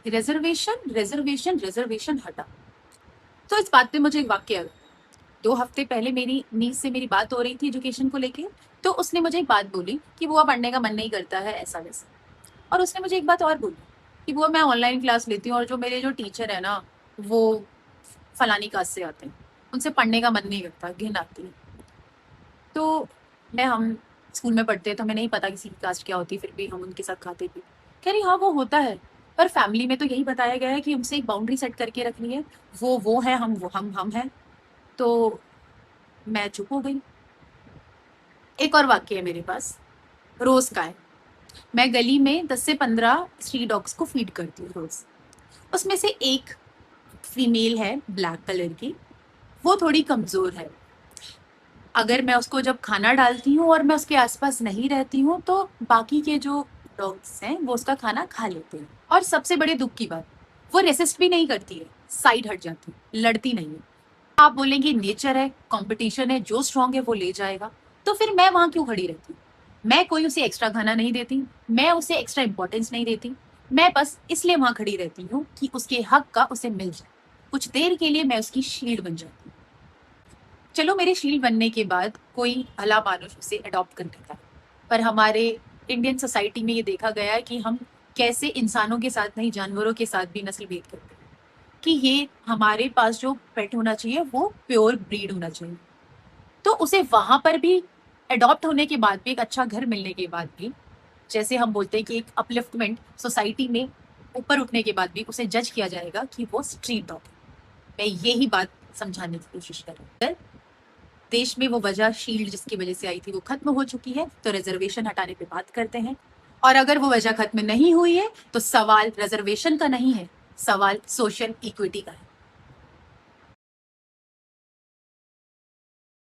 Reservation reservation reservation हटा। तो इस बात पे मुझे एक वाक्य याद आया। 2 हफ्ते पहले मेरी नीस से मेरी बात हो रही थी एजुकेशन को लेके। तो उसने मुझे एक बात बोली कि बुआ पढ़ने का मन नहीं करता है, ऐसा वैसा। और उसने मुझे एक बात और बोली कि बुआ मैं ऑनलाइन क्लास लेती हूँ और जो मेरे जो टीचर है ना, वो फलानी कास्ट से आते हैं, उनसे पढ़ने का मन नहीं करता, घिन आती है। तो हम स्कूल में पढ़ते हैं तो हमें नहीं पता किसी की कास्ट क्या होती, फिर भी हम उनके साथ खाते भी। कह रही हाँ वो होता है, पर फैमिली में तो यही बताया गया है कि उनसे एक बाउंड्री सेट करके रखनी है। वो है, हम हैं। तो मैं चुप हो गई। एक और वाक्य है मेरे पास, रोज का है। मैं गली में 10 से 15 स्ट्रीट डॉग्स को फीड करती हूँ रोज। उसमें से एक फीमेल है ब्लैक कलर की, वो थोड़ी कमजोर है। अगर मैं उसको जब खाना डालती हूँ और मैं उसके आसपास नहीं रहती हूँ तो बाकी के जो डॉग्स हैं वो उसका खाना खा लेते हैं। और सबसे बड़े दुख की बात, वो रेसिस्ट भी नहीं करती है, साइड हट जाती है, लड़ती नहीं है। आप बोलेंगे नेचर है, कंपटीशन है, जो स्ट्रांग है वो ले जाएगा। तो फिर मैं वहां क्यों खड़ी रहती? मैं कोई उसे एक्स्ट्रा खाना नहीं देती, मैं उसे एक्स्ट्रा इंपॉर्टेंस नहीं देती। मैं बस इसलिए वहां खड़ी रहती हूँ कि उसके हक का उसे मिल जाए। कुछ देर के लिए मैं उसकी शील्ड बन जाती हूँ। चलो मेरे शील्ड बनने के बाद कोई भला मानुष उसे अडॉप्ट कर लेता है, पर हमारे इंडियन सोसाइटी में ये देखा गया है कि हम कैसे इंसानों के साथ नहीं, जानवरों के साथ भी नस्ल भेद करते हैं। कि ये हमारे पास जो पेट होना चाहिए वो प्योर ब्रीड होना चाहिए। तो उसे वहां पर भी अडॉप्ट होने के बाद भी, एक अच्छा घर मिलने के बाद भी, जैसे हम बोलते हैं कि एक अपलिफ्टमेंट सोसाइटी में ऊपर उठने के बाद भी उसे जज किया जाएगा कि वो स्ट्रीट डॉग है। मैं यही बात समझाने की कोशिश कर रही हूँ। देश में वो वजह, शील्ड जिसकी वजह से आई थी, वो खत्म हो चुकी है, तो रिजर्वेशन हटाने पे बात करते हैं। और अगर वो वजह खत्म नहीं हुई है तो सवाल रिजर्वेशन का नहीं है, सवाल सोशल इक्विटी का है।